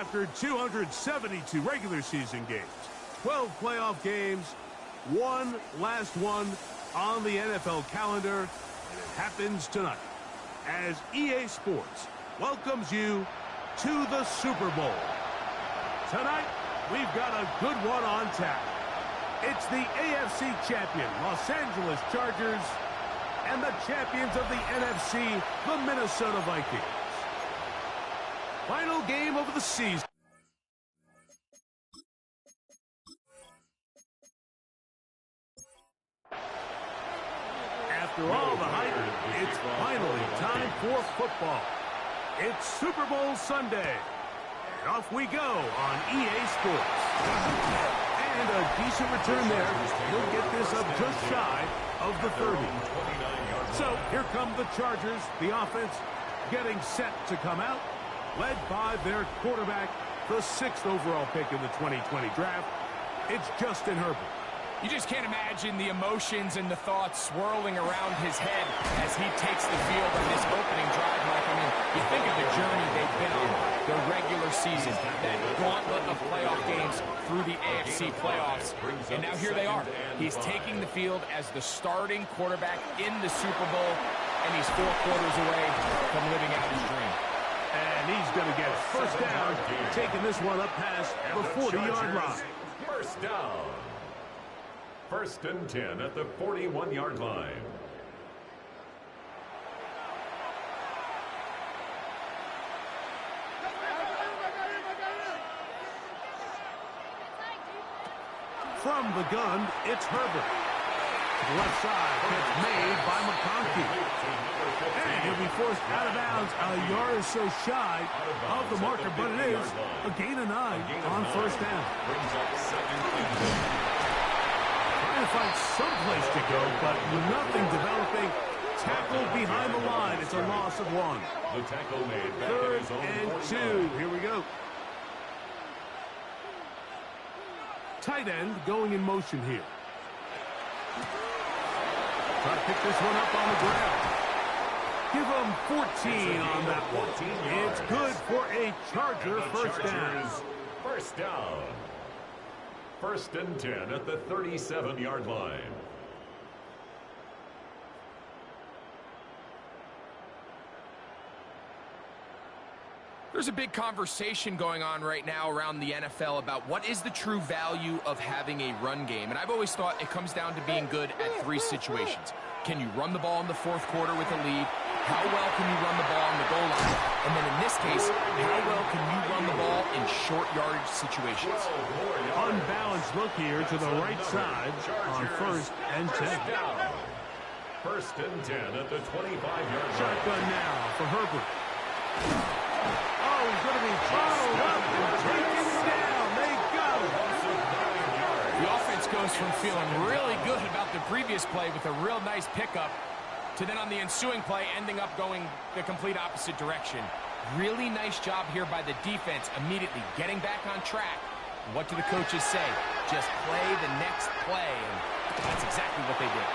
After 272 regular season games, 12 playoff games, one last one on the NFL calendar, and it happens tonight as EA Sports welcomes you to the Super Bowl. Tonight, we've got a good one on tap. It's the AFC champion, Los Angeles Chargers, and the champions of the NFC, the Minnesota Vikings. Final game of the season. After all the hype, it's finally time for football. It's Super Bowl Sunday. And off we go on EA Sports. And a decent return there. He'll get this up just shy of the 30. So here come the Chargers, the offense getting set to come out, led by their quarterback, the 6th overall pick in the 2020 draft. It's Justin Herbert. You just can't imagine the emotions and the thoughts swirling around his head as he takes the field on this opening drive, Mike. I mean, you think of the journey they've been on, the regular season, that gauntlet of playoff games through the AFC playoffs, and now here they are. He's taking the field as the starting quarterback in the Super Bowl, and he's 4 quarters away from living out his dream. And he's going to get first down, taking this one up past the 40-yard line. First down. 1st and 10 at the 41-yard line. From the gun, it's Herbert. To the left side, that's made by McConkey. And he'll be forced out of bounds a yard or so shy of the marker, but it is a gain of 9 on first down. Trying to find some place to go, but nothing developing. Tackled behind the line. It's a loss of 1. The tackle made back 3rd at his own and 2. Here we go. Tight end going in motion here. Try to pick this one up on the ground. Give him 14 on that one. It's good for a Charger first down. First down. 1st and 10 at the 37-yard line. There's a big conversation going on right now around the NFL about what is the true value of having a run game. And I've always thought it comes down to being good at 3 situations. Can you run the ball in the 4th quarter with a lead? How well can you run the ball on the goal line? And then in this case, how well can you run the ball in short yardage situations? Unbalanced look here to the right side on 1st and 10. 1st and 10 at the 25-yard line. Shotgun now for Herbert. Oh, he's going to be followed up and taken down. They got him. The offense goes from feeling really good about the previous play with a real nice pickup to then on the ensuing play ending up going the complete opposite direction. Really nice job here by the defense immediately getting back on track. What do the coaches say? Just play the next play, and that's exactly what they did.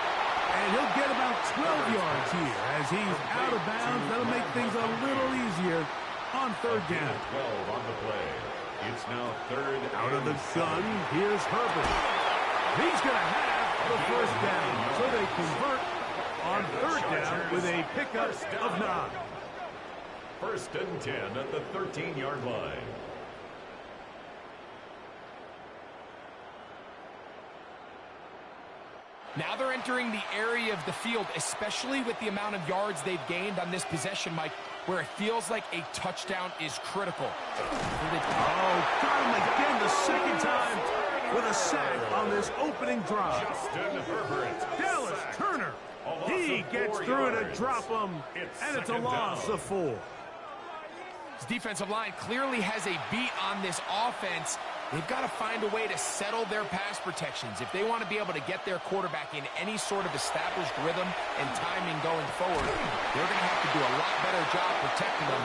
And he'll get about 12 yards here as he's out of bounds. That'll make things a little easier on 3rd down. 12 on the play. It's now 3rd out of the gun. Here's Herbert. He's going to have the first down. So they convert on 3rd down with a pickup of 9. 1st and 10 at the 13-yard line. Now they're entering the area of the field, especially with the amount of yards they've gained on this possession, Mike, where it feels like a touchdown is critical. Oh, got him again the 2nd time with a sack on this opening drive. Justin Herbert. Dallas Turner. He gets through to drop him, and it's a loss of 4. His defensive line clearly has a beat on this offense. They've got to find a way to settle their pass protections. If they want to be able to get their quarterback in any sort of established rhythm and timing going forward, they're going to have to do a lot better job protecting them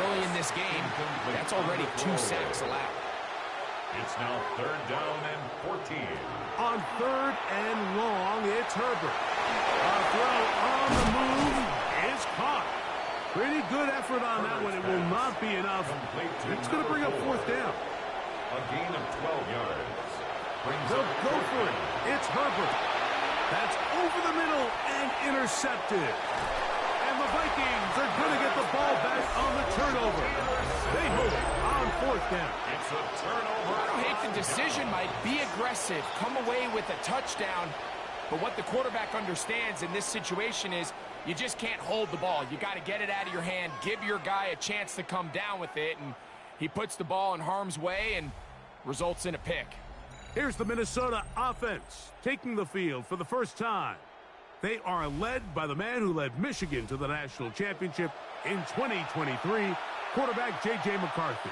early in this game. That's already 2 sacks allowed. It's now 3rd down and 14. On 3rd and long, it's Herbert. A throw on the move is caught. Pretty good effort on that one. It will not be enough. It's going to bring up fourth down. A gain of 12 yards. They'll go for it. It's Herbert. That's over the middle and intercepted. And the Vikings are going to get the ball back on the turnover. They move it on fourth down. It's a turnover. I don't hate the decision, Mike. Be aggressive. Come away with a touchdown. But what the quarterback understands in this situation is you just can't hold the ball. You got to get it out of your hand, give your guy a chance to come down with it, and he puts the ball in harm's way and results in a pick. Here's the Minnesota offense taking the field for the first time. They are led by the man who led Michigan to the national championship in 2023, quarterback J.J. McCarthy.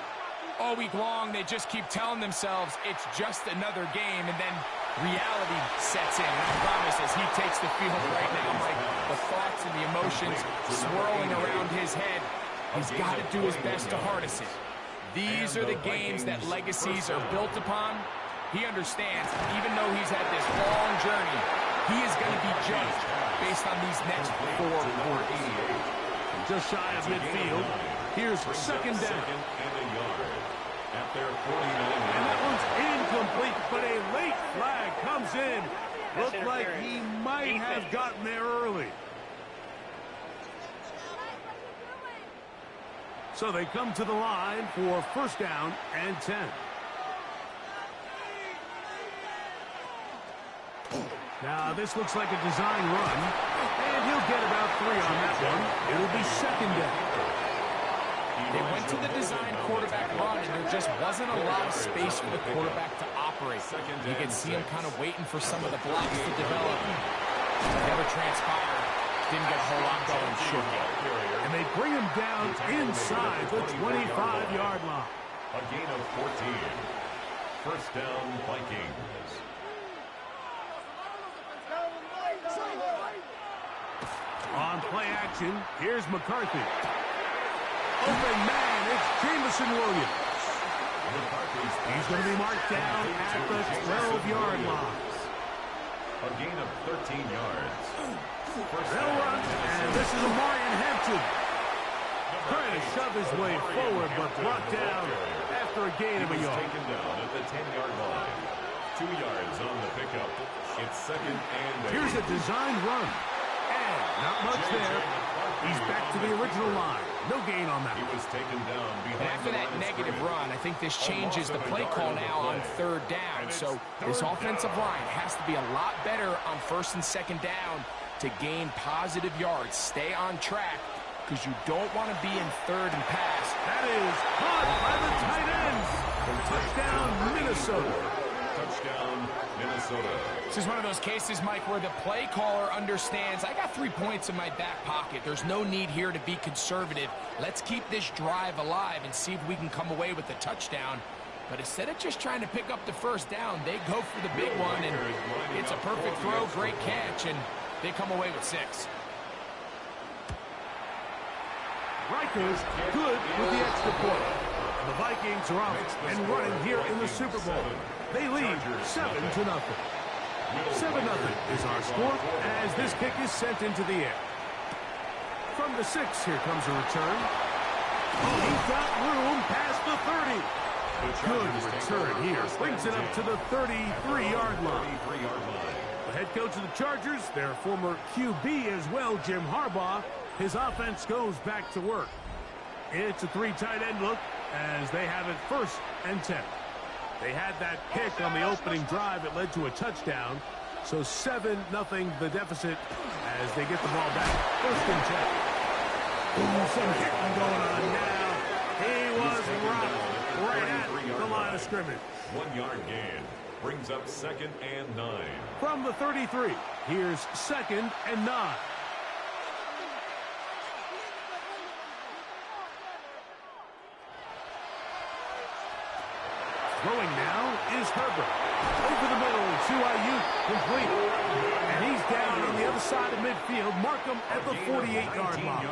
All week long, they just keep telling themselves it's just another game, and then reality sets in. And I promise, as he takes the field right now, Mike, the thoughts and the emotions swirling around his head, he's got to do his best to harness it. These are the games that legacies are built upon. He understands, even though he's had this long journey, he is going to be judged based on these next 4 quarters. Just shy of midfield. Here's second down. At their 49. And that one's incomplete, but a late flag comes in. Looked like he might have gotten there early. So they come to the line for first down and 10. Now this looks like a design run, and he'll get about 3 on that one. It'll be second down. They went to the design quarterback run, and there just wasn't a lot of space for the quarterback to operate. You can see him kind of waiting for some of the blocks to develop. Never transpired. Didn't get a whole lot going, should get. And they bring him down inside the 25-yard line. A gain of 14. First down, Vikings. On play action, here's McCarthy. Open man, it's Jameson Williams. He's going to be marked down at the 12-yard line. A gain of 13 yards. They'll run, and this is Amarian Hampton. Trying to shove his way forward, but brought down after a gain of a yard. Taken down at the 10-yard line. 2 yards on the pickup. It's second and 8. Here's a design run. And not much there. He's back to the original line. No gain on that. He was taken down behind. And after that negative run, I think this changes the play call now on third down. So this offensive line has to be a lot better on first and second down to gain positive yards. Stay on track, because you don't want to be in third and pass. That is caught by the tight ends. Touchdown, Minnesota. Touchdown, Minnesota. This is one of those cases, Mike, where the play caller understands, I got 3 points in my back pocket. There's no need here to be conservative. Let's keep this drive alive and see if we can come away with a touchdown. But instead of just trying to pick up the first down, they go for the big one, and it's a perfect throw, great catch, and they come away with 6. Rikers good with the extra point. The Vikings are off and running here in the Super Bowl. They lead 7-0. 7-0 is our score as this kick is sent into the air. From the 6, here comes a return. Oh, he's got room past the 30. Good return here. Brings it up to the 33-yard line. The head coach of the Chargers, their former QB as well, Jim Harbaugh, his offense goes back to work. It's a 3 tight end look as they have it first and 10. They had that pick on the opening drive. It led to a touchdown. So 7-0 the deficit as they get the ball back. First and 10. Ooh, some kicking going on now. He was rocked right at the line of scrimmage. 1 yard gain. Brings up second and 9. From the 33, here's second and 9. Throwing now is Herbert. Over the middle to Ayuk, complete. And he's down on the other side of midfield. Mark him at the 48-yard line.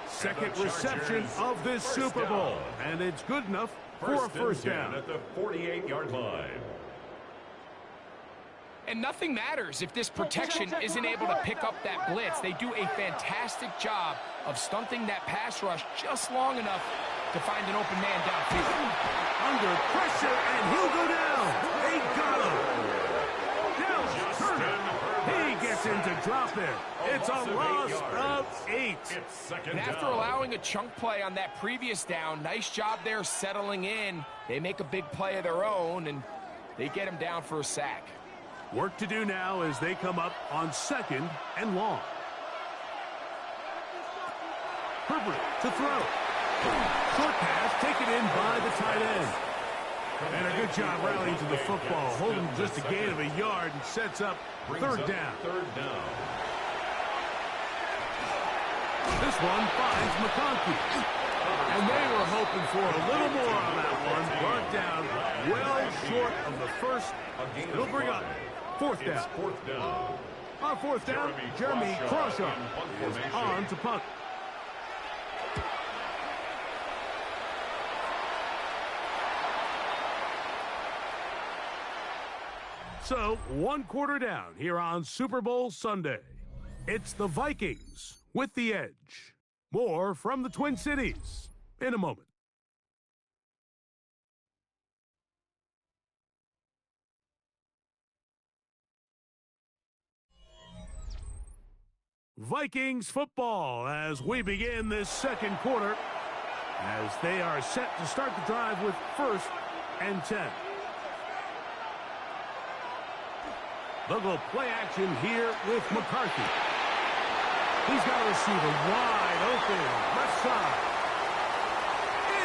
Second reception of this Super Bowl. And it's good enough for a first down. At the 48-yard line. And nothing matters if this protection isn't able to pick up that blitz. They do a fantastic job of stunting that pass rush just long enough to find an open man downfield. Under pressure, and he'll go down. They got him. Dallas Turner. He gets in to drop it. It's a loss of 8. And after allowing a chunk play on that previous down, nice job there settling in. They make a big play of their own, and they get him down for a sack. Work to do now as they come up on 2nd and long. Herbert to throw. Short pass taken in by the tight end. And a good job rallying to the football, holding just a gain of a yard and sets up 3rd down. This one finds McConkey. And they were hoping for a little more on that one. Brought down well short of the first. It'll bring up 4th down. On 4th down, Jeremy Crawshaw is on to punt. So, 1 quarter down here on Super Bowl Sunday. It's the Vikings with the edge. More from the Twin Cities in a moment. Vikings football as we begin this 2nd quarter, as they are set to start the drive with 1st and 10. They'll go play action here with McCarthy. He's got a receiver wide open, left side.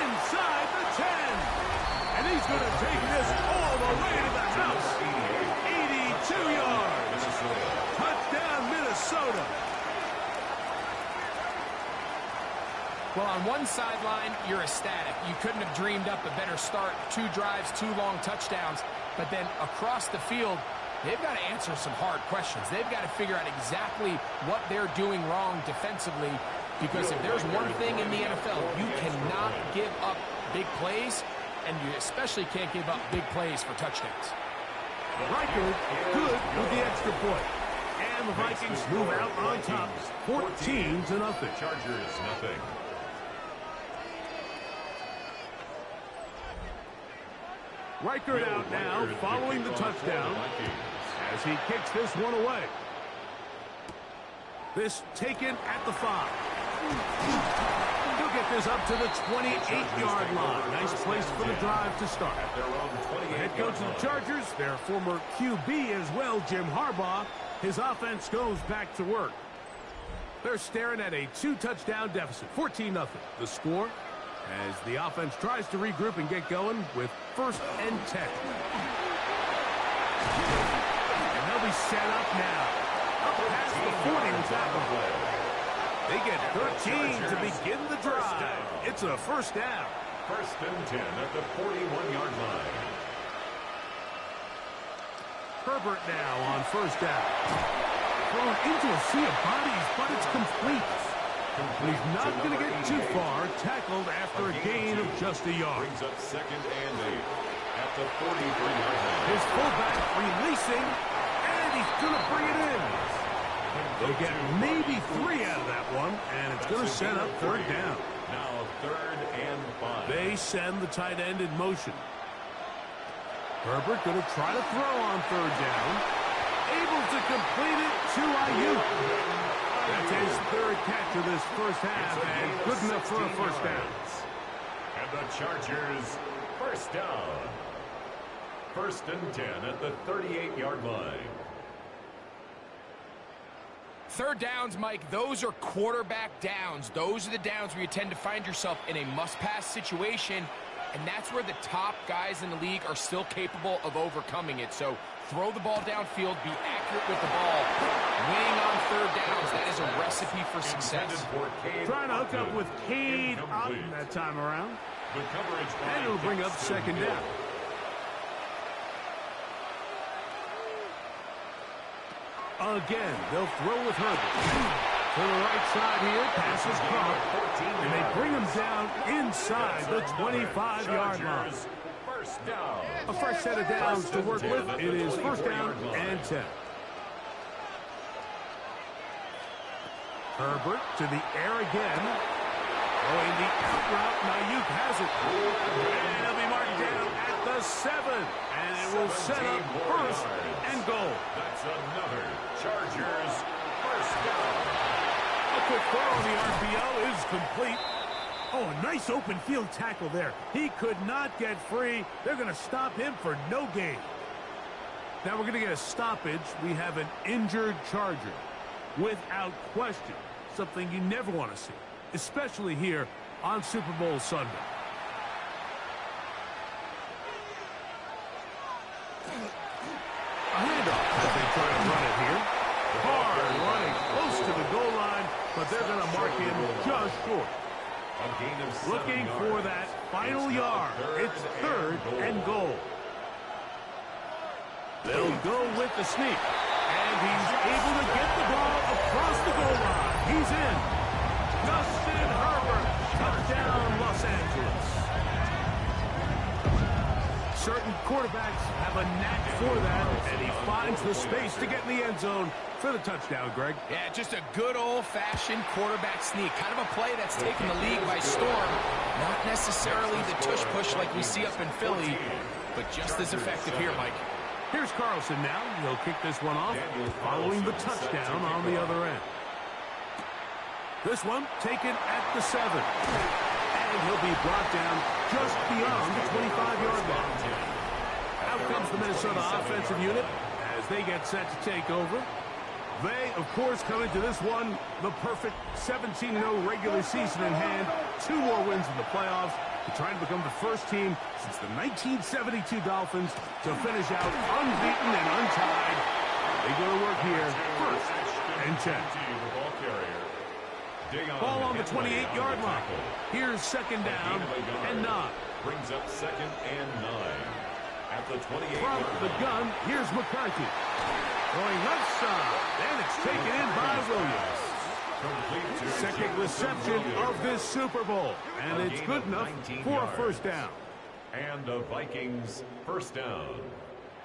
Inside the 10. And he's going to take this all the way to the house. 82 yards. Touchdown, Minnesota. Well, on one sideline, you're ecstatic. You couldn't have dreamed up a better start. 2 drives, 2 long touchdowns. But then across the field, they've got to answer some hard questions. They've got to figure out exactly what they're doing wrong defensively, because if there's one thing in the NFL, you cannot give up big plays, and you especially can't give up big plays for touchdowns. Riker good with the extra point. And the Vikings move out on top, 14-0. Chargers, nothing. Riker out now following the touchdown as he kicks this one away. This taken at the 5. He'll get this up to the 28-yard line. Nice place for the drive to start. The head coach of the Chargers, their former QB as well, Jim Harbaugh, his offense goes back to work. They're staring at a 2-touchdown deficit, 14-0. The score as the offense tries to regroup and get going with 1st and 10. And they'll be set up now. Up past the 40 with that one. They get 13 to begin the drive. It's a 1st down. 1st and 10 at the 41-yard line. Herbert now on 1st down. Thrown into a sea of bodies, but it's complete. He's not going to get too far. Tackled after a gain of just a yard. Brings up 2nd and 8 at the 43-yard line. His fullback releasing, and he's going to bring it in. They'll get maybe 3 out of that one, and it's going to set up 3rd down. Now 3rd and 5. They send the tight end in motion. Herbert going to try to throw on 3rd down. Able to complete it to Ayuk. That's his 3rd catch of this 1st half, and good enough for a 1st down. And the Chargers, 1st down. 1st and 10 at the 38-yard line. 3rd downs, Mike, those are quarterback downs. Those are the downs where you tend to find yourself in a must-pass situation, and that's where the top guys in the league are still capable of overcoming it. So throw the ball downfield, be accurate with the ball. Winning on 3rd downs, that is a recipe for success. Trying to hook up with Cade Otton that time around. And it'll bring up 2nd down. Again, they'll throw with Herbert. To the right side here, pass is caught. And they bring him down inside the 25-yard line. First down. A fresh set of downs to work with. It is first down and 10. Herbert to the air again. Going the out route. Ayuk has it. And he'll be marked down at the 7. And it will set up first and goal. That's another Chargers first down. A quick throw on the RPO is complete. Oh, a nice open field tackle there. He could not get free. They're going to stop him for no gain. Now we're going to get a stoppage. We have an injured Charger. Without question, something you never want to see, especially here on Super Bowl Sunday. A handoff as they try to run it here. Hard running close to the goal line, but they're going to mark him just short. Looking for that final yard. It's third and goal. They'll go with the sneak. And he's able to get the ball across the goal line. He's in. Justin Herbert. Touchdown, Los Angeles. Certain quarterbacks have a knack for that, and he finds the space to get in the end zone for the touchdown, Greg. Yeah, just a good old-fashioned quarterback sneak. Kind of a play that's taken the league by storm. Not necessarily the tush-push like we see up in Philly, but just as effective here, Mike. Here's Carlson now. He'll kick this one off, following the touchdown on the other end. This one taken at the 7. And he'll be brought down just beyond the 25-yard line. Out comes the Minnesota offensive unit as they get set to take over. They, of course, come into this one the perfect 17-0 regular season in hand. 2 more wins in the playoffs to try to become the first team since the 1972 Dolphins to finish out unbeaten and untied. They go to work here first and 10. Ball on the 28-yard line. Here's second down and 9. Brings up second and 9. At the 28-yard line. From the gun, here's McCarthy. Going left side, and it's taken in by Williams. Second reception of this Super Bowl, and it's good enough for a first down. And the Vikings first down.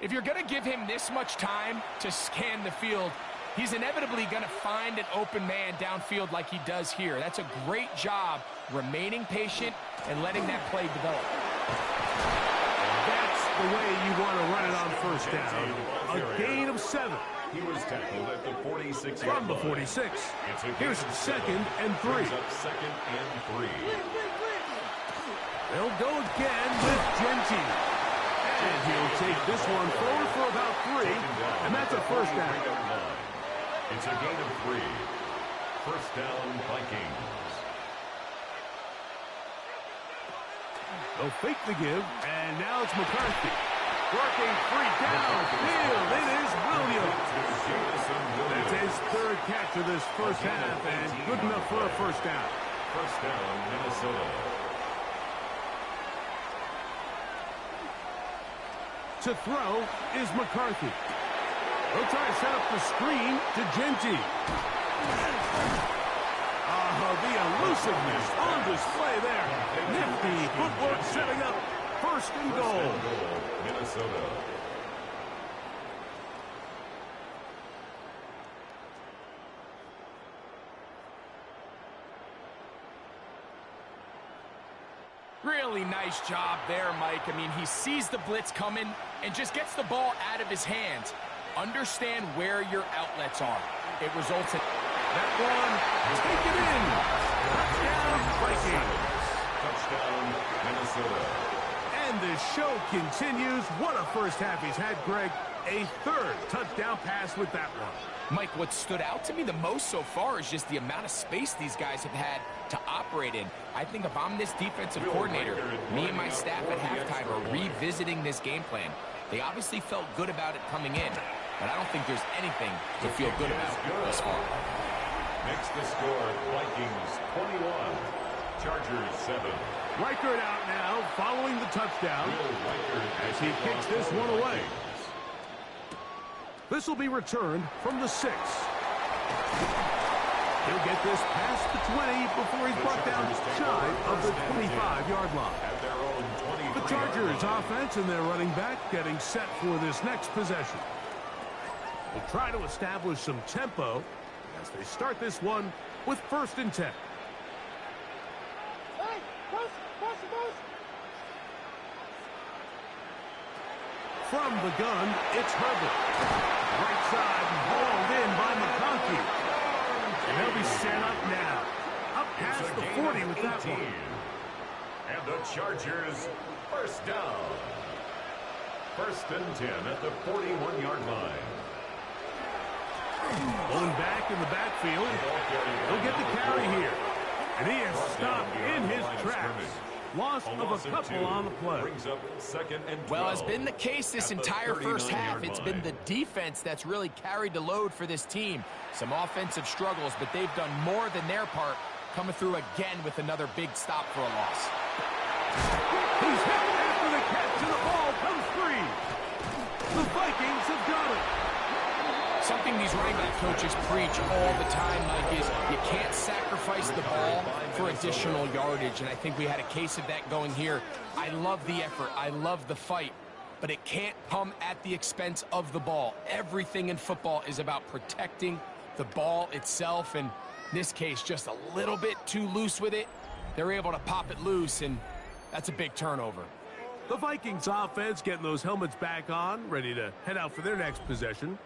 If you're going to give him this much time to scan the field, he's inevitably going to find an open man downfield like he does here. That's a great job remaining patient and letting that play develop. That's the way you want to run it on first down. A gain of 7. He was tackled at the 46. From the 46. Here's second and 3. Second and 3. They'll go again with Genty. And he'll take this one forward for about 3. And that's a first down. It's a gain of 3. First down, Vikings. They'll fake the give, and now it's McCarthy. Working free downfield. It is Williams. That's his third catch of this first half, and good enough for a first down. First down, Minnesota. To throw is McCarthy. They'll try to set up the screen to Genty. The elusiveness on display there. Nifty footwork setting up first and goal. Minnesota. Really nice job there, Mike. I mean, he sees the blitz coming and just gets the ball out of his hands. Understand where your outlets are. It results in that one. Take it in. Touchdown, Vikings. Touchdown, Minnesota. And the show continues. What a first half he's had, Greg. A third touchdown pass with that one. Mike, what stood out to me the most so far is just the amount of space these guys have had to operate in. I think if I'm this defensive coordinator, me and my staff at halftime are revisiting this game plan. They obviously felt good about it coming in, but I don't think there's anything to feel good about thus far. Makes the score Vikings 21, Chargers 7. Reichert out now following the touchdown as he kicks this one away. This will be returned from the 6. He'll get this past the 20 before he's brought down shy of the 25-yard line. At their own 25. The Chargers offense and their running back getting set for this next possession. Will try to establish some tempo as they start this one with 1st and 10. From the gun, it's Herbert. Right side, hauled in by McConkey. And they'll be set up now. Up past the 40 with that one. And the Chargers, 1st down. 1st and 10 at the 41-yard line. Going back in the backfield. He'll get the carry here. And he is stopped in his tracks. Loss of a couple on the play. Well, it's been the case this entire first half. It's been the defense that's really carried the load for this team. Some offensive struggles, but they've done more than their part, coming through again with another big stop for a loss. He's hit after the catch, and the ball comes free. The Vikings have got it. Something these running back coaches preach all the time, Mike, is you can't sacrifice the ball for additional yardage, and I think we had a case of that going here. I love the effort. I love the fight, but it can't come at the expense of the ball. Everything in football is about protecting the ball itself, and in this case, just a little bit too loose with it. They're able to pop it loose, and that's a big turnover. The Vikings offense getting those helmets back on, ready to head out for their next possession.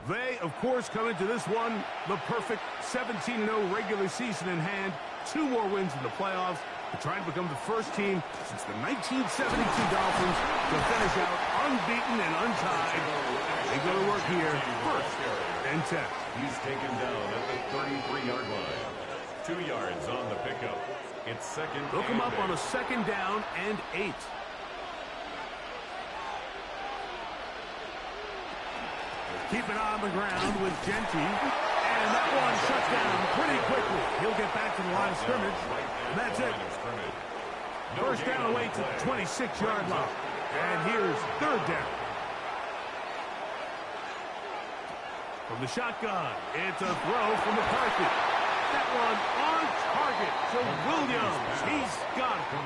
They, of course, come into this one, the perfect 17-0 regular season in hand. 2 more wins in the playoffs. They're trying to become the first team since the 1972 Dolphins to finish out unbeaten and untied. They go to work here, 1st and 10. He's taken down at the 33-yard line. 2 yards on the pickup. It's 2nd. Look him up on a 2nd down and 8. Keep it on the ground with Genty. And that one shut down pretty quickly. He'll get back to the line of scrimmage. And that's it. 1st down away to the 26-yard line. And here's 3rd down. From the shotgun, it's a throw from McCarthy. That one on target to Williams. He's got it.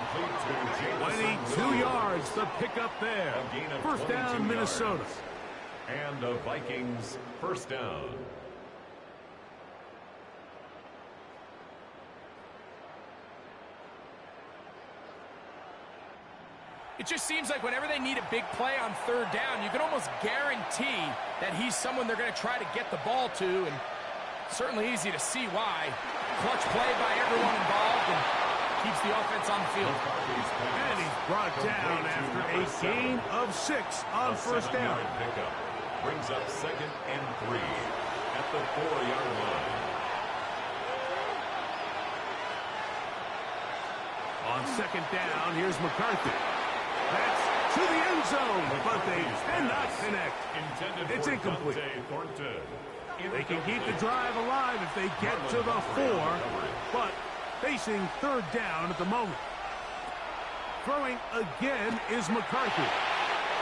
22 yards to pick up there. 1st down, Minnesota. And the Vikings, 1st down. It just seems like whenever they need a big play on 3rd down, you can almost guarantee that he's someone they're going to try to get the ball to, and certainly easy to see why. Clutch play by everyone involved and keeps the offense on the field. And he's brought down after a gain of 6 on 1st down. Brings up 2nd and 3 at the 4-yard line. On 2nd down, here's McCarthy. That's to the end zone, but they cannot connect. It's incomplete. They can keep the drive alive if they get to the 4, but facing 3rd down at the moment. Throwing again is McCarthy.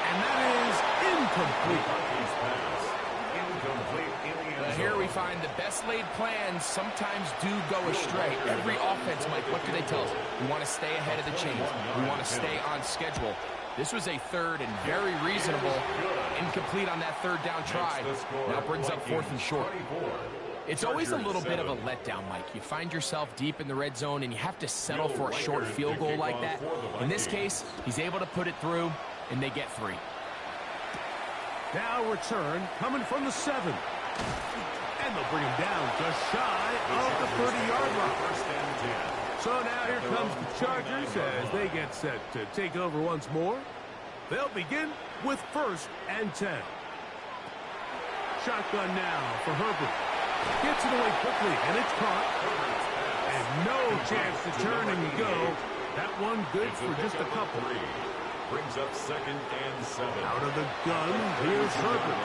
And that is incomplete. Here we find the best laid plans sometimes do go astray. Every offense, Mike, what do they tell us? We want to stay ahead of the chains. We want to stay on schedule. This was a 3rd and very reasonable. Incomplete on that 3rd down try. Now brings up 4th and short. It's always a little bit of a letdown, Mike. You find yourself deep in the red zone and you have to settle for a short field goal like that. In this case, he's able to put it through, and they get 3. Now return coming from the 7. And they'll bring him down just shy of the 30-yard line. So now here comes the Chargers as they get set to take over once more. They'll begin with 1st and 10. Shotgun now for Herbert. Gets it away quickly, and it's caught. And no chance to turn and go. That one good for just a couple. Brings up 2nd and 7. Out of the gun, here's Herbert.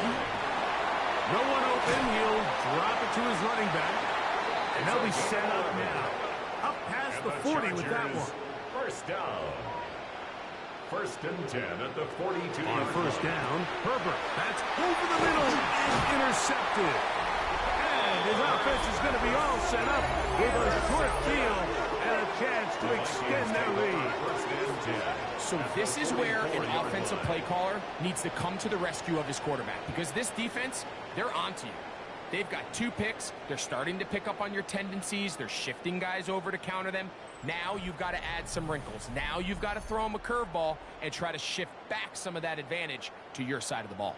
No one open, he'll drop it to his running back. And they'll be set up now. Up past the 40 with that one. 1st down. 1st and 10 at the 42. On 1st down, Herbert. That's over the middle and intercepted. And his offense is going to be all set up with a short field and a chance to extend their lead. So this is where an offensive play caller needs to come to the rescue of his quarterback, because this defense, they're onto you. They've got 2 picks. They're starting to pick up on your tendencies. They're shifting guys over to counter them. Now you've got to add some wrinkles. Now you've got to throw them a curveball and try to shift back some of that advantage to your side of the ball.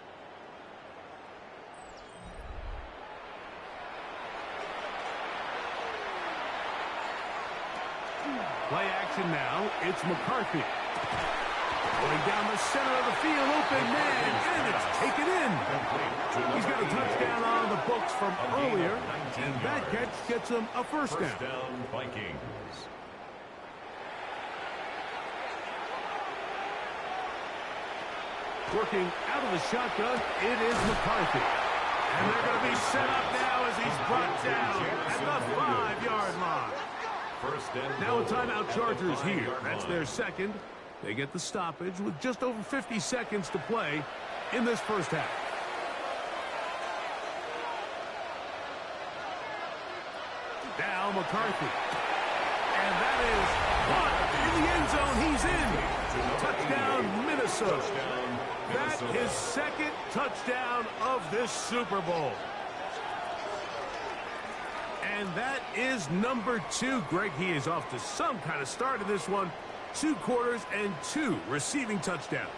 Play action now. It's McCarthy. Going down the center of the field, open man, and it's taken in. He's got a touchdown on the books from earlier, and that catch gets him a first down. First down, Vikings. Working out of the shotgun, it is McCarthy. And they're going to be set up now as he's brought down at the 5-yard line. Now a timeout Chargers here. That's their second. They get the stoppage with just over 50 seconds to play in this first half. Now McCarthy. And that is caught in the end zone. He's in. Touchdown, Minnesota. That is second touchdown of this Super Bowl. And that is number 2. Greg, he is off to some kind of start in this one. 2 quarters and 2 receiving touchdowns.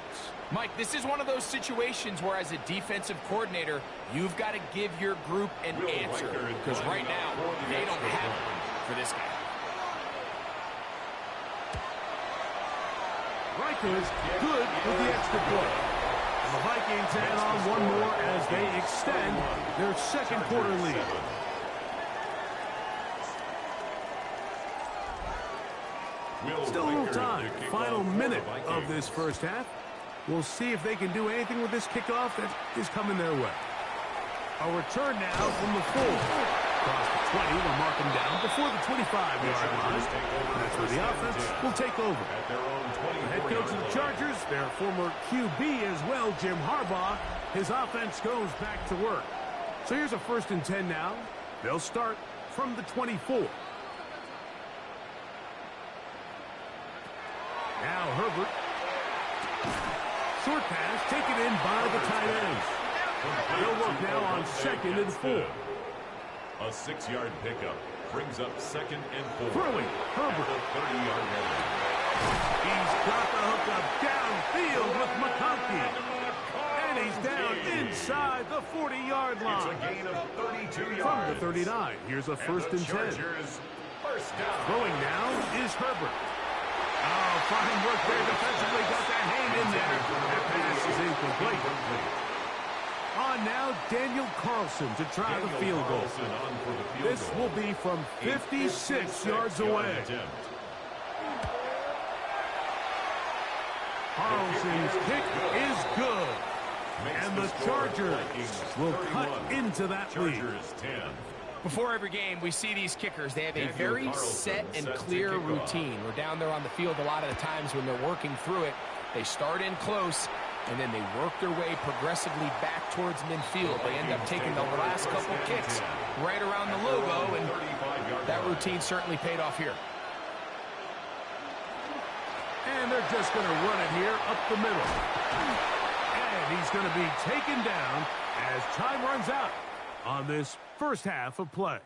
Mike, this is one of those situations where as a defensive coordinator, you've got to give your group an answer. Because right now, they don't have one for this guy. Riker's good with the extra point. And the Vikings add on one more as they extend their second quarter lead. Still a little time. Final minute of this first half. We'll see if they can do anything with this kickoff that is coming their way. A return now from the 4. Across the 20, they'll mark him down before the 25-yard line. That's where the offense will take over. The head coach of the Chargers, their former QB as well, Jim Harbaugh, his offense goes back to work. So here's a 1st and 10 now. They'll start from the 24. Now Herbert. Short pass taken in by the tight end. They'll work now on 2nd and 4. A 6-yard pickup brings up 2nd and 4. Throwing Herbert. 30-yard line. He's got the hook up downfield with McConkey. And he's down inside the 40-yard line. It's a gain of 32 yards. From the 39, here's a 1st and 10. First down. Throwing now is Herbert. Oh, fine work there defensively. Got that hand in there. That pass is incomplete. On now, Daniel Carlson to try the field goal. This will be from 56 yards away. Carlson's kick is good. And the Chargers will cut into that lead. Before every game, we see these kickers. They have a very set and clear routine. We're down there on the field a lot of the times when they're working through it. They start in close, and then they work their way progressively back towards midfield. They end up taking the last couple kicks right around the logo, and that routine certainly paid off here. And they're just going to run it here up the middle. And he's going to be taken down as time runs out on this first half of play.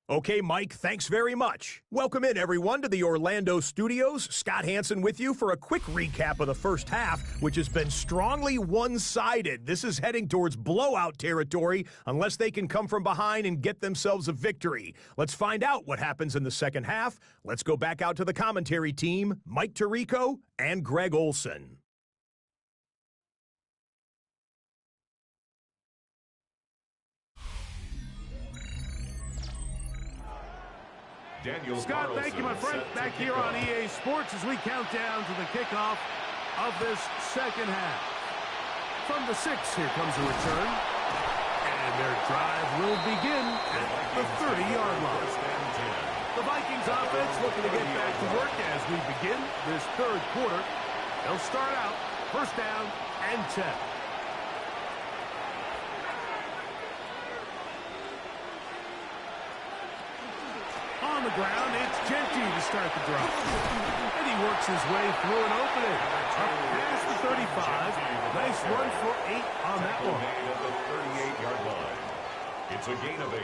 Okay, Mike, thanks very much. Welcome in, everyone, to the Orlando studios. Scott Hansen with you for a quick recap of the first half, which has been strongly one-sided. This is heading towards blowout territory unless they can come from behind and get themselves a victory. Let's find out what happens in the second half. Let's go back out to the commentary team, Mike Tirico and Greg Olson. Scott, thank you, my friend. Back here on EA Sports as we count down to the kickoff of this second half. From the 6, here comes a return. And their drive will begin at the 30-yard line. The Vikings offense looking to get back to work as we begin this third quarter. They'll start out 1st down and 10. On the ground, it's Genty to start the drive. And he works his way through an opening. Up past the 35. Nice run for 8 on that one. At the 38-yard line. It's a gain of 8.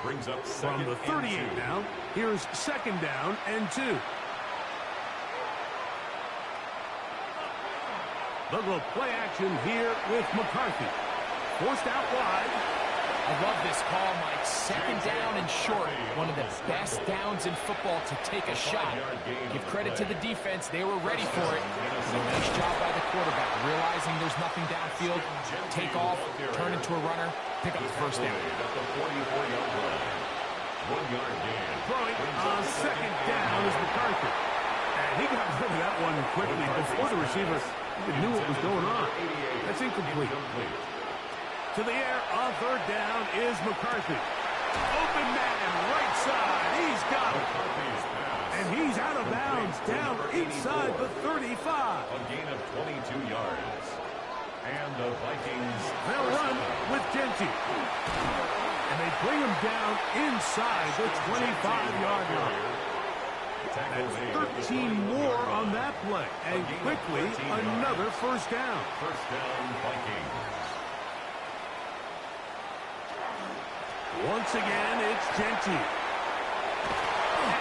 Brings up From the 38 now, here's second down and 2. They'll go play action here with McCarthy. Forced out wide. I love this call, Mike. Second down and short. One of the best downs in football to take a shot. Give credit to the defense. They were ready for it. A nice job by the quarterback. Realizing there's nothing downfield. Take off, turn into a runner, pick up the first down. At the 44-yard line. 1-yard gain. Throwing on second down is McCarthy. And he got rid of that one quickly before the receiver even knew what was going on. That's incomplete. To the air on third down is McCarthy. Open man, right side. He's got it. And he's out of bounds down inside the 35. A gain of 22 yards. And the Vikings. They'll run with Genty. And they bring him down inside the 25-yard line. That's 13 more on that play. And quickly, another first down. First down, Vikings. Once again, it's Genty.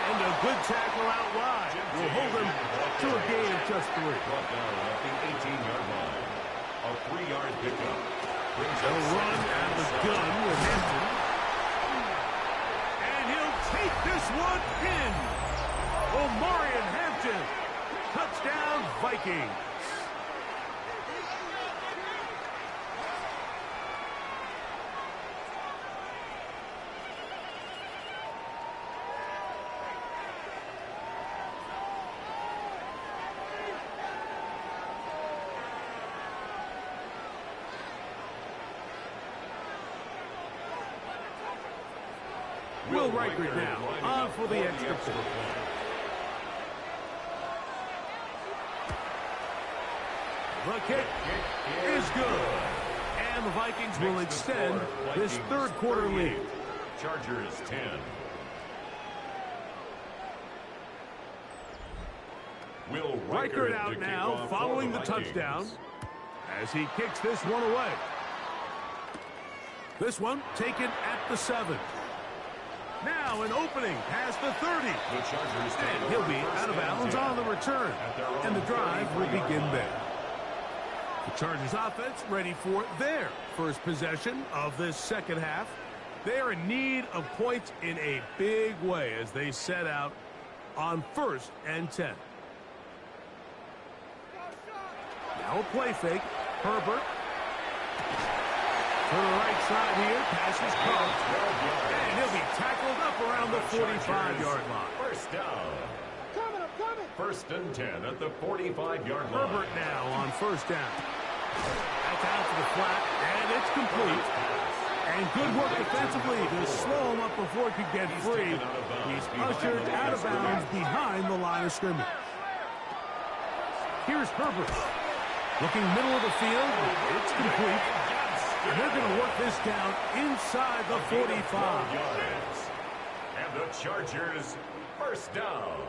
And a good tackle out wide. Will hold him to a gain of just 3. Brought down at the 18-yard line. A 3-yard pickup. They'll run out of the gun with Hampton. And he'll take this one in. Omarion Hampton. Touchdown, Vikings. Will Riker now on for the extra point. The kick is good. And the Vikings will extend this third quarter lead. Chargers 10. Will Riker out now following the touchdown as he kicks this one away. This one taken at the 7. Now an opening past the 30. And he'll be out of bounds on the return. And the drive will begin there. The Chargers offense ready for their first possession of this second half. They are in need of points in a big way as they set out on 1st and 10. Now a play fake. Herbert. To the right side here. Passes caught. And he'll be tackled up around the 45-yard line. First down. First and 10 at the 45-yard line. Herbert now on first down. That's out to the flat, and it's complete. And good work defensively to slow him up before he could get free. He's ushered out of bounds behind the line of scrimmage. Here's Herbert. Looking middle of the field. It's complete. And they're going to work this down inside the 45. And the Chargers first down.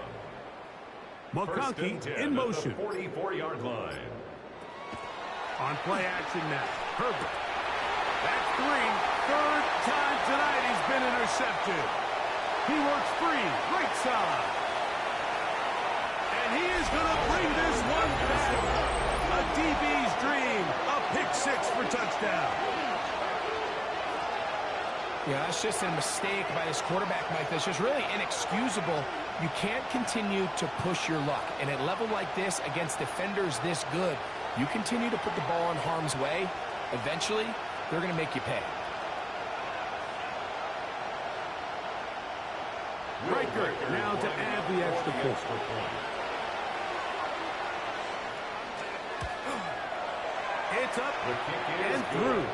McConkey in motion. 44-yard line. On play action now. Herbert. That's 3. Third time tonight he's been intercepted. He works free. Right side. And he is going to bring this one back. A DB's dream. A pick 6 for touchdown. Yeah, that's just a mistake by this quarterback, Mike. That's just really inexcusable. You can't continue to push your luck. And at a level like this, against defenders this good, you continue to put the ball in harm's way, eventually, they're going to make you pay. Riker now to add the extra point. It's up and through.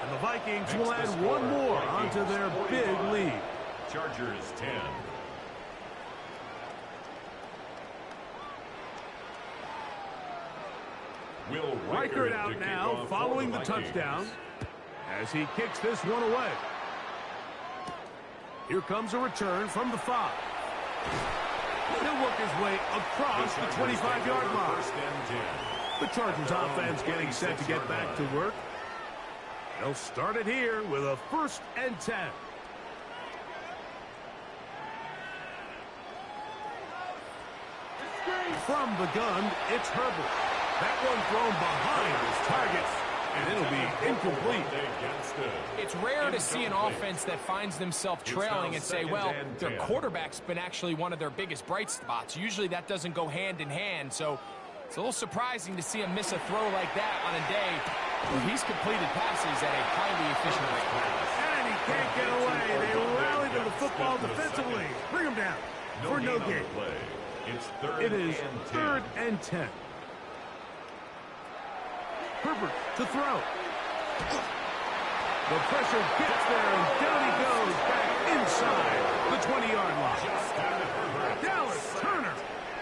And the Vikings will add one more onto their big lead. Chargers 10. Will Riker out now following the touchdown as he kicks this one away. Here comes a return from the 5. He'll work his way across the 25-yard line. First and 10. The Chargers offense getting set to get back to work. They'll start it here with a 1st and 10. From the gun, it's Herbert. That one thrown behind his target, and it'll be incomplete. It's rare to see an offense that finds themselves trailing and say, well, their quarterback's been actually one of their biggest bright spots. Usually that doesn't go hand in hand, so it's a little surprising to see him miss a throw like that on a day where he's completed passes at a highly efficient rate. And he can't get away. They rally to the football defensively. Bring him down for no gain. It is 3rd and 10. Herbert to throw. The pressure gets there, and down he goes back inside the 20-yard line. Dallas Turner,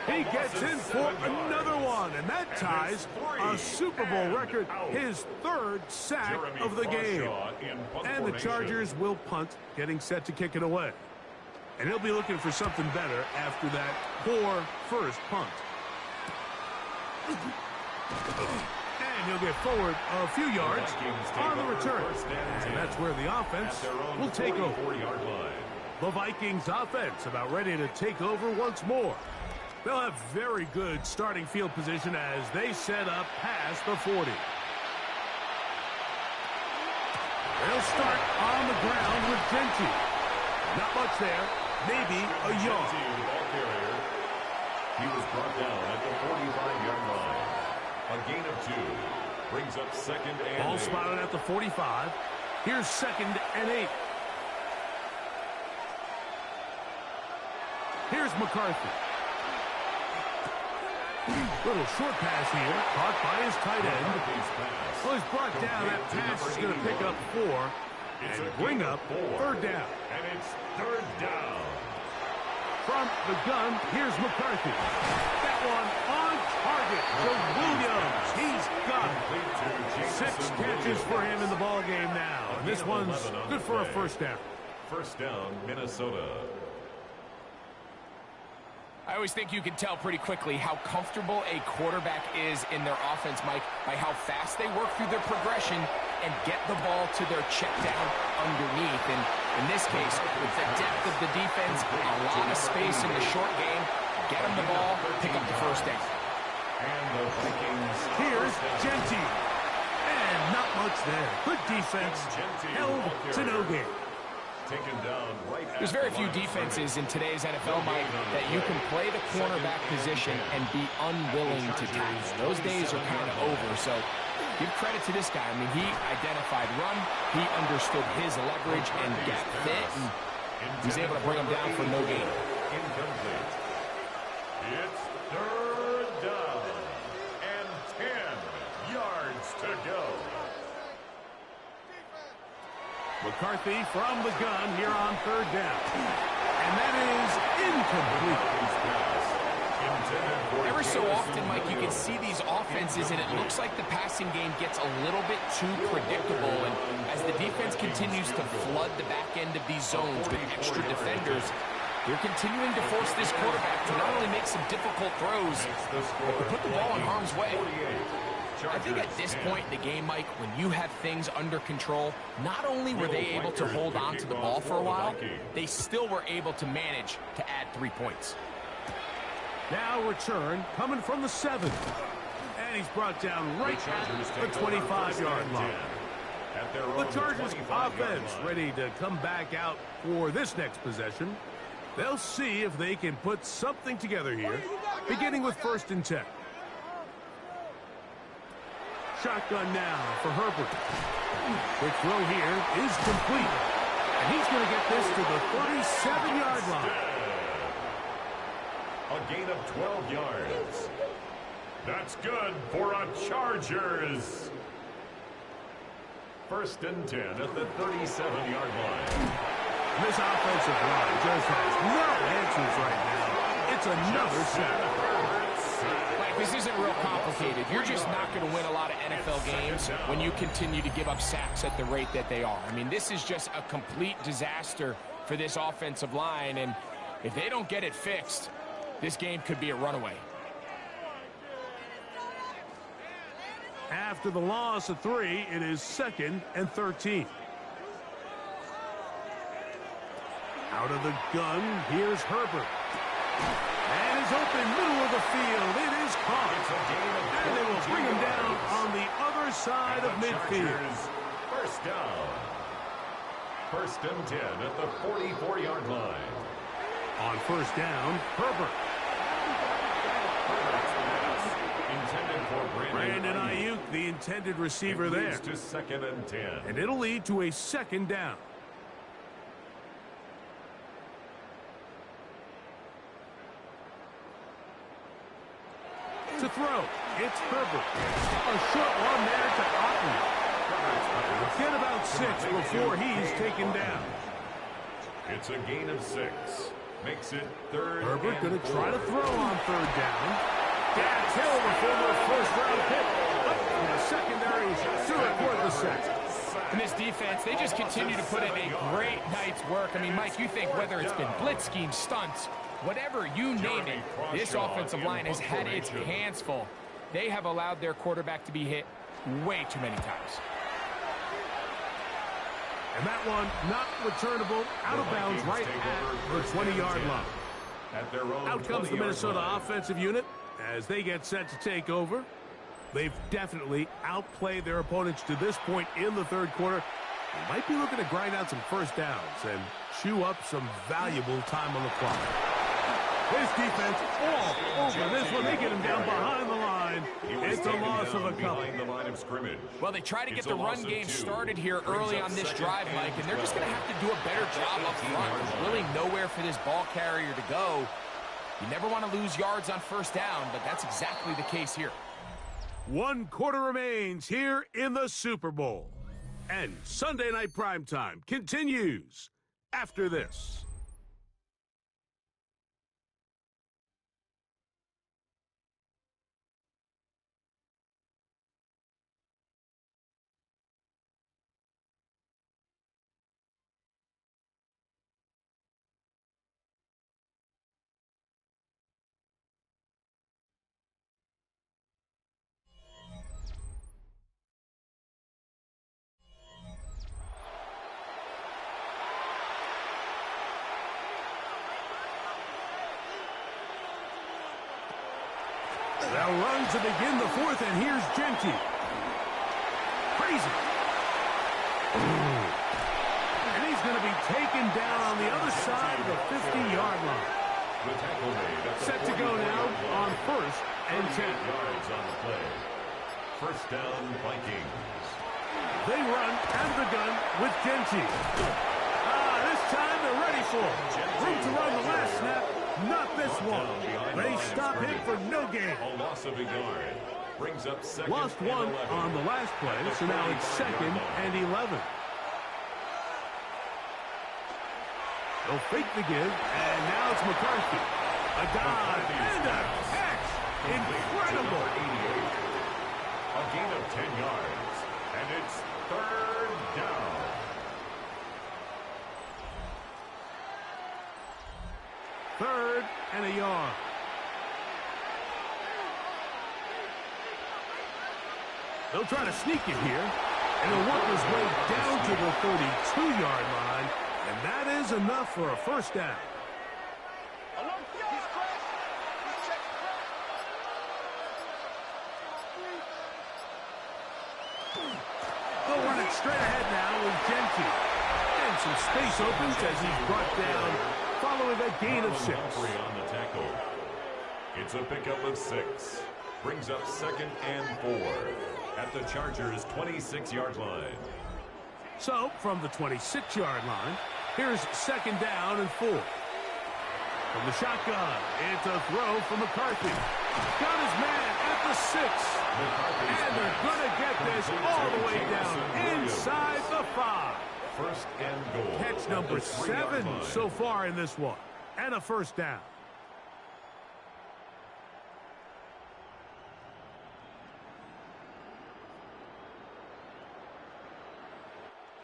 he gets in for another one, and that ties a Super Bowl record, his 3rd sack of the game. And the Chargers will punt, getting set to kick it away. And he'll be looking for something better after that poor first punt. And he'll get forward a few yards on the return. And that's where the offense will take over. The Vikings offense about ready to take over once more. They'll have very good starting field position as they set up past the 40. They'll start on the ground with Gentry. Not much there. Maybe a yard. He was brought down at the 45-yard line. A gain of 2. Brings up 2nd and 8. Ball spotted at the 45. Here's 2nd and 8. Here's McCarthy. Little short pass here. Caught by his tight end. Well, he's brought down. That pass is going to pick up 4 and bring up 3rd down. And it's 3rd down. From the gun, here's McCarthy. That one on target for Williams. He's got 6 catches for him in the ball game now. And this one's good for a 1st down. 1st down, Minnesota. I always think you can tell pretty quickly how comfortable a quarterback is in their offense, Mike, by how fast they work through their progression and get the ball to their check down underneath. And in this case, with the depth of the defense, a lot of space in the short game, get them the ball, pick up the 1st down. And the Vikings. Here's Gentry. And not much there. Good defense. Held to no gain. There's very few defenses in today's NFL, Mike, that you can play the cornerback position and be unwilling to tackle. Those days are kind of over, so give credit to this guy. I mean, he identified run, he understood his leverage and gap fit, and he's able to bring him down for no gain. Incomplete. It's 3rd down and 10 yards to go. McCarthy from the gun here on 3rd down. And that is incomplete. Ever so often, Mike, you can see these offenses, and it looks like the passing game gets a little bit too predictable. And as the defense continues to flood the back end of these zones with extra defenders, they're continuing to force this quarterback to not only make some difficult throws, but to put the ball in harm's way. I think at this point in the game, Mike, when you have things under control, not only were they able to hold on to the ball for a while, they still were able to manage to add 3 points. Now return coming from the 7. And he's brought down right at the 25-yard line. The Chargers offense ready to come back out for this next possession. They'll see if they can put something together here, beginning with 1st and 10. Shotgun now for Herbert. Quick throw here is complete. And he's going to get this to the 37-yard line. A gain of 12 yards. That's good for a Chargers. 1st and 10 at the 37-yard line. This offensive line just has no answers right now. It's another sack. Like, this isn't real complicated. You're just not going to win a lot of NFL games when you continue to give up sacks at the rate that they are. I mean, this is just a complete disaster for this offensive line, and If they don't get it fixed, this game could be a runaway. After the loss of 3, it is 2nd and 13. Out of the gun, here's Herbert. And is open, middle of the field. It is caught. And they will bring him down on the other side of midfield. First down. 1st and 10 at the 44-yard line. On first down, Herbert. Intended for Brandon Ayuk, the intended receiver there. To 2nd and 10. And it'll lead to a 2nd down. To throw, it's Herbert. A short one there to Otley. Get about 6 before he's taken down. It's a gain of 6. Makes it 3rd. Herbert going to try to throw on 3rd down. Dax Hill, the former first-round pick. But the secondary to record the sack. And this defense, they just continue to put in a great night's work. I mean, Mike, you think whether it's been blitz scheme, stunts, whatever you name it, this offensive line has had its hands full. They have allowed their quarterback to be hit way too many times. And that one not returnable, out of bounds right at the 20-yard line. Out comes the Minnesota offensive unit as they get set to take over. They've definitely outplayed their opponents to this point in the 3rd quarter. They might be looking to grind out some first downs and chew up some valuable time on the clock. His defense all over this one. They get him down behind the line. It's a loss of a couple. Well, they try to get the run game started here early on this drive, Mike, and they're just going to have to do a better job up front. There's really nowhere for this ball carrier to go. You never want to lose yards on first down, but that's exactly the case here. 1 quarter remains here in the Super Bowl. And Sunday Night Primetime continues after this. They'll run to begin the 4th, and here's Genty. Crazy. And he's going to be taken down on the other side of the 50-yard line. Set to go now on 1st and 10. Yards on the play. First down, Vikings. They run out of the gun with Genty. This time they're ready for it. Room to run the last snap. Not this one. They stop him for no gain. A loss of a yard. Brings up 2nd. Lost 1 on the last play, so now it's 2nd and 11. They'll fake the give, and now it's McCarthy. A dive and a catch. Incredible. A gain of 10 yards, and it's 3rd down. 3rd and a yard. They'll try to sneak it here, and he'll work his way down to the 32-yard line, and that is enough for a first down. They'll run it straight ahead now with Genty. And some space opens as he's brought down following a gain of 6. On the tackle. It's a pickup of 6. Brings up 2nd and 4 at the Chargers' 26-yard line. So, from the 26-yard line, here's 2nd down and 4. From the shotgun, it's a throw from McCarthy. Got his man at the 6. And they're going to get this all the way down inside the 5. First and goal. Catch number 7 so far in this one. And a first down.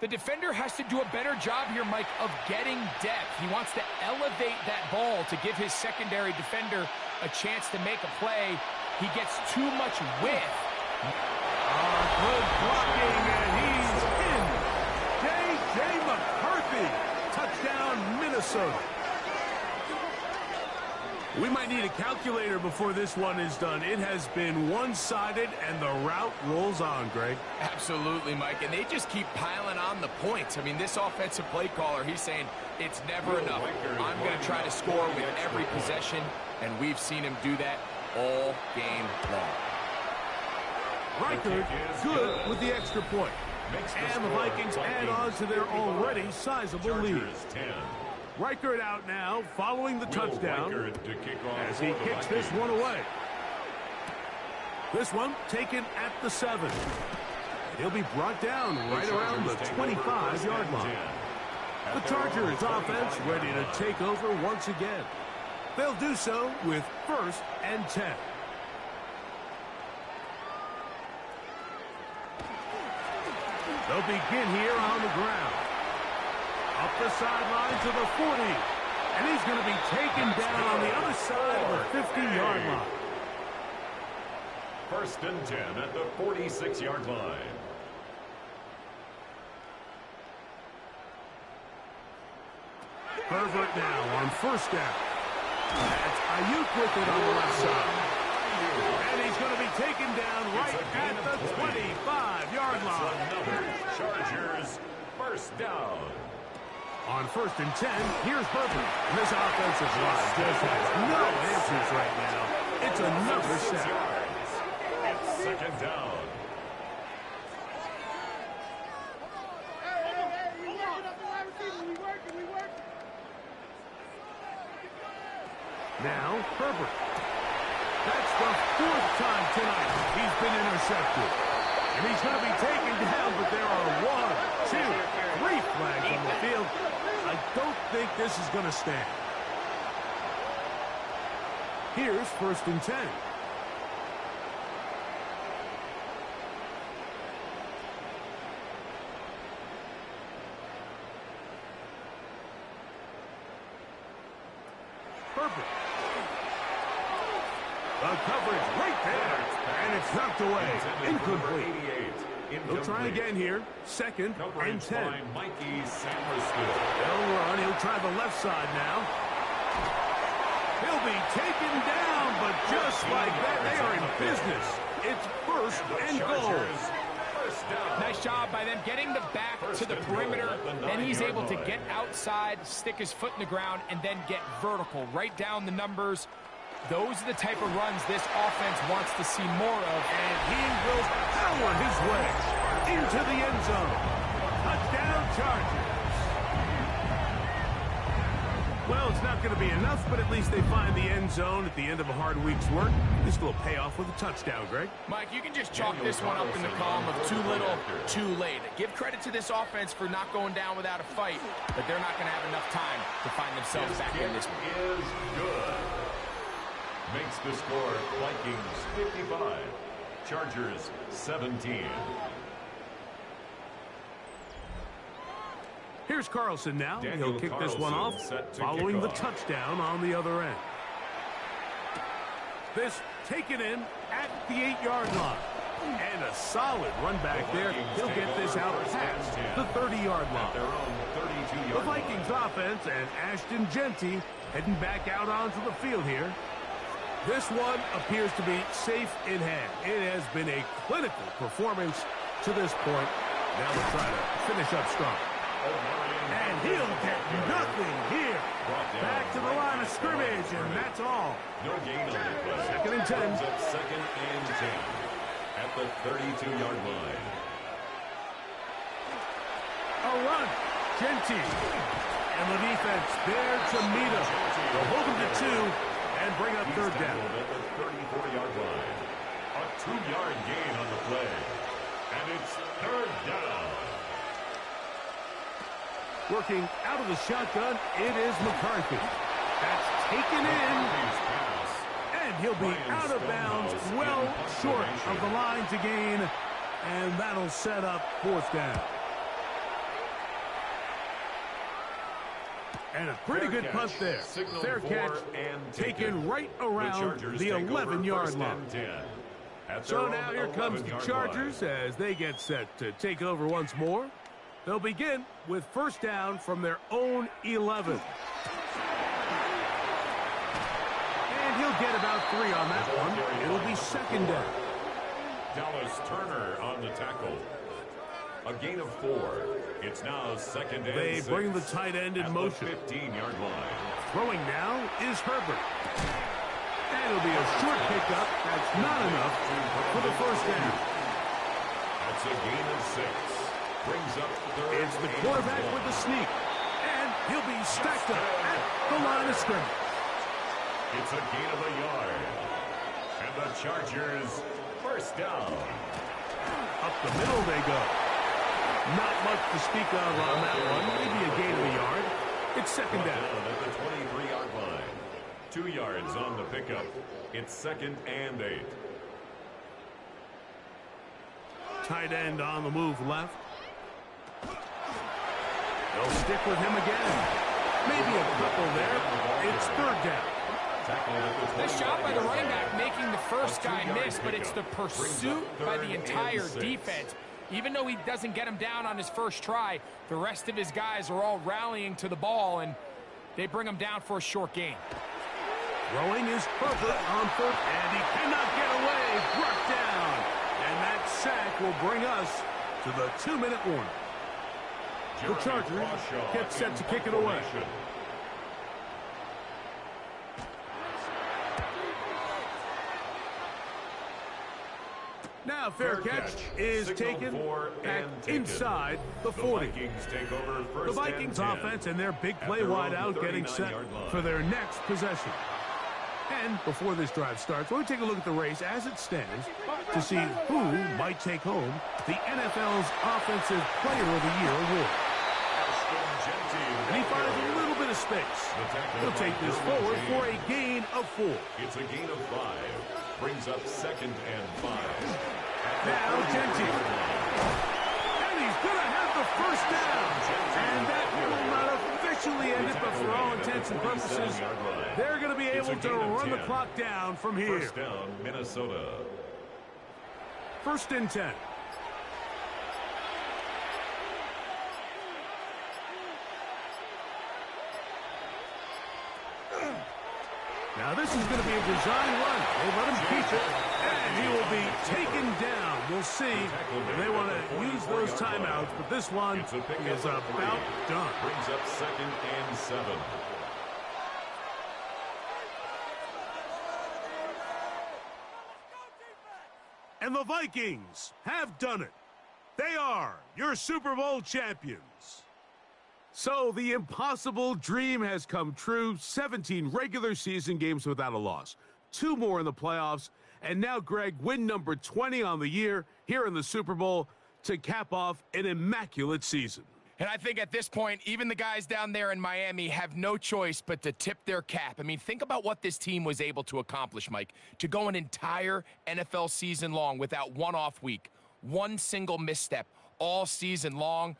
The defender has to do a better job here, Mike, of getting depth. He wants to elevate that ball to give his secondary defender a chance to make a play. He gets too much width. Good blocking, and he's in. J.J. McCarthy. Touchdown, Minnesota. We might need a calculator before this one is done. It has been one-sided, and the route rolls on, Greg. Absolutely, Mike, and they just keep piling on the points. I mean, this offensive play caller, he's saying it's never enough. I'm going to try to score with every possession, and we've seen him do that all game long. Reichard good with the extra point. And the Vikings add on to their already sizable lead. Reichard out now, following the touchdown, as he kicks this one away. This one taken at the 7. He'll be brought down right around the 25-yard line. The Chargers offense ready to take over once again. They'll do so with 1st and 10. They'll begin here on the ground. Up the sideline to the 40. And he's going to be taken down on the other side of the 50-yard line. 1st and 10 at the 46-yard line. Herbert now on 1st down. That's Ayuk with it on the left side. And he's going to be taken down right at the 25-yard line. Another Chargers 1st down. On 1st and 10, here's Herbert. This offensive line just has no answers right now. It's another sack. It's 2nd down. Now, Herbert. That's the 4th time tonight he's been intercepted. And he's going to be taken down, but there are 1, 2, 3 flags on the field. I don't think this is going to stand. Here's 1st and 10. Herbert. The coverage right there, and it's knocked away. Incomplete. He'll try again here. 2nd and 10. They'll run. He'll try the left side now. He'll be taken down, but just like that, they are in business. It's 1st and goal. Nice job by them getting the back to the perimeter. Then he's able to get outside, stick his foot in the ground, and then get vertical. Right down the numbers. Those are the type of runs this offense wants to see more of. And he will power his way into the end zone. Touchdown, Chargers. Well, it's not going to be enough, but at least they find the end zone at the end of a hard week's work. This will pay off with a touchdown, Greg. Mike, you can just chalk this one up in the column of too little, too late. Give credit to this offense for not going down without a fight, but they're not going to have enough time to find themselves back in this one. Is good. Makes the score Vikings 55, Chargers 17. Here's Carlson now. Daniel He'll kick Carlson this one off following the touchdown on the other end. This taken in at the 8-yard line. And a solid run back there. He'll get this out past the 30-yard line. The Vikings offense and Ashton Genty heading back out onto the field here. This one appears to be safe in hand. It has been a clinical performance to this point. Now we'll try to finish up strong. And he'll get nothing here. Back to the line of scrimmage, and that's all. No gain on the play. 2nd and 10. At 2nd and 10 at the 32-yard line. A run. Genty. And the defense there to meet him. They'll hold him to 2 and bring up 3rd down. At the 34-yard line. A 2-yard gain on the play. And it's 3rd down. Working out of the shotgun, it is McCarthy. That's taken in. And he'll be out of bounds, well short of the line to gain. And that'll set up 4th down. And a pretty good punt there. Fair catch taken right around the 11-yard line. So now here comes the Chargers as they get set to take over once more. They'll begin with first down from their own 11. And he'll get about 3 on that one. It'll be second down. Dallas Turner on the tackle. A gain of 4. It's now second and 6. They bring the tight end in motion. 15-yard line. Throwing now is Herbert. And it'll be a short pickup. That's not enough for the first down. That's a gain of 6. Brings up third. It's the quarterback with the sneak. And he'll be stacked up at the line of scrimmage. It's a gain of a yard. And the Chargers first down. Up the middle they go. Not much to speak of on that one. Maybe a gain of a yard. It's second down. At the 23-yard line. 2 yards on the pickup. It's second and 8. Tight end on the move left. They'll stick with him again. Maybe a couple there. It's third down. Nice job by the running back making the first guy miss, but it's the pursuit by the entire defense. Even though he doesn't get him down on his first try, the rest of his guys are all rallying to the ball, and they bring him down for a short gain. Throwing is Herbert on foot, and he cannot get away. Brought down. And that sack will bring us to the 2-minute warning. The Chargers get set to kick it away. Now fair catch is taken back inside the 40. The Vikings offense and their big play wide out getting set for their next possession. And before this drive starts, we'll take a look at the race as it stands to see who might take home the NFL's Offensive Player of the Year award. And he finds a little bit of space. He'll take this forward for a gain of 4. It's a gain of 5. Brings up second and 5. Now Gentile. And he's going to have the first down. And that will not officially end it, but for all intents and purposes, they're going to be able to run the clock down from here. First down, Minnesota. First and 10. Now this is going to be a design run. They let him keep it, and he will be taken down. We'll see if they want to use those timeouts, but this one is about done. Brings up second and 7. And the Vikings have done it. They are your Super Bowl champions. So the impossible dream has come true. 17 regular season games without a loss. 2 more in the playoffs. And now, Greg, win number 20 on the year here in the Super Bowl to cap off an immaculate season. And I think at this point, even the guys down there in Miami have no choice but to tip their cap. I mean, think about what this team was able to accomplish, Mike. To go an entire NFL season long without one off week, one single misstep all season long.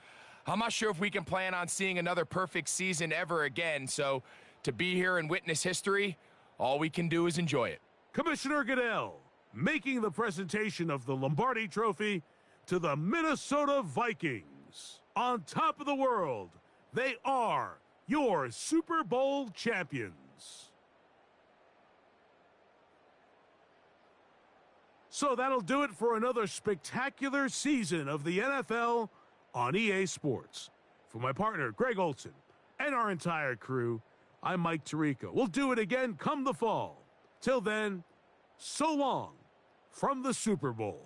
I'm not sure if we can plan on seeing another perfect season ever again. So to be here and witness history, all we can do is enjoy it. Commissioner Goodell making the presentation of the Lombardi Trophy to the Minnesota Vikings. On top of the world, they are your Super Bowl champions. So that'll do it for another spectacular season of the NFL on EA Sports. For my partner, Greg Olson, and our entire crew, I'm Mike Tirico. We'll do it again come the fall. Till then, so long from the Super Bowl.